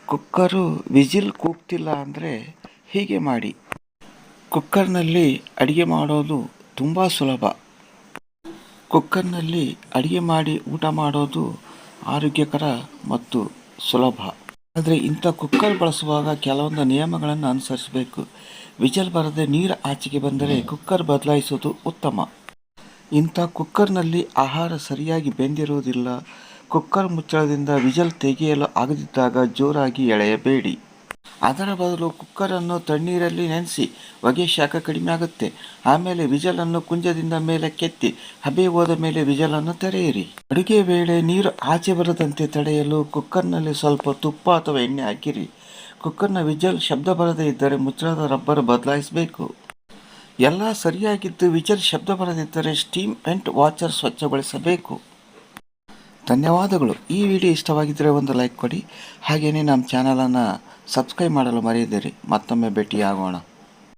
Cooker vigil ಕೂಗ್ತಿಲ್ಲ ಅಂದರೆ ಹೀಗೆ ಮಾಡಿ. ಕುಕ್ಕರ್ನಲ್ಲಿ ಅಡಿಗೆ ಮಾಡೋದು ತುಂಬ ಸುಲಭ. ಕುಕ್ಕರ್ನಲ್ಲಿ ಅಡಿಗೆ ಮಾಡಿ ಊಟ ಮಾಡೋದು ಆರೋಗ್ಯಕರ ಮತ್ತು ಸುಲಭ. ಆದರೆ ಇಂಥ ಕುಕ್ಕರ್ ಬಳಸುವಾಗ ಕೆಲವೊಂದು ನಿಯಮಗಳನ್ನು ಅನುಸರಿಸಬೇಕು. ವಿಜಲ್ ಬರದೆ ನೀರು ಆಚೆಗೆ ಬಂದರೆ ಕುಕ್ಕರ್ ಬದಲಾಯಿಸೋದು ಉತ್ತಮ. ಇಂಥ ಕುಕ್ಕರ್ನಲ್ಲಿ ಆಹಾರ ಸರಿಯಾಗಿ ಬೆಂದಿರುವುದಿಲ್ಲ. ಕುಕ್ಕರ್ ಮುಚ್ಚಳದಿಂದ ವಿಜಲ್ ತೆಗೆಯಲು ಆಗದಿದ್ದಾಗ ಜೋರಾಗಿ ಎಳೆಯಬೇಡಿ. ಅದರ ಬದಲು ಕುಕ್ಕರನ್ನು ತಣ್ಣೀರಲ್ಲಿ ನೆನೆಸಿ ಹೊಗೆ ಶಾಖ ಕಡಿಮೆ ಆಗುತ್ತೆ. ಆಮೇಲೆ ವಿಜಲನ್ನು ಕುಂಜದಿಂದ ಮೇಲೆ ಕೆತ್ತಿ ಹಬೆ ಹೋದ ಮೇಲೆ ವಿಜಲನ್ನು ತೆರೆಯಿರಿ. ಅಡುಗೆ ವೇಳೆ ನೀರು ಆಚೆ ಬರದಂತೆ ತಡೆಯಲು ಕುಕ್ಕರ್ನಲ್ಲಿ ಸ್ವಲ್ಪ ತುಪ್ಪ ಅಥವಾ ಎಣ್ಣೆ ಹಾಕಿರಿ. ಕುಕ್ಕರ್ನ ವಿಜಲ್ ಶಬ್ದ ಬರದೇ ಇದ್ದರೆ ಮುಚ್ಚಳದ ರಬ್ಬರ್ ಬದಲಾಯಿಸಬೇಕು. ಎಲ್ಲ ಸರಿಯಾಗಿದ್ದು ವಿಜಲ್ ಶಬ್ದ ಬರದಿದ್ದರೆ ಸ್ಟೀಮ್ ವೆಂಟ್ ವಾಚರ್ ಸ್ವಚ್ಛಗೊಳಿಸಬೇಕು. ಧನ್ಯವಾದಗಳು. ಈ ವಿಡಿಯೋ ಇಷ್ಟವಾಗಿದ್ದರೆ ಒಂದು ಲೈಕ್ ಕೊಡಿ. ಹಾಗೆಯೇ ನಮ್ಮ ಚಾನಲನ್ನು ಸಬ್ಸ್ಕ್ರೈಬ್ ಮಾಡಲು ಮರೆಯದಿರಿ. ಮತ್ತೊಮ್ಮೆ ಭೇಟಿಯಾಗೋಣ.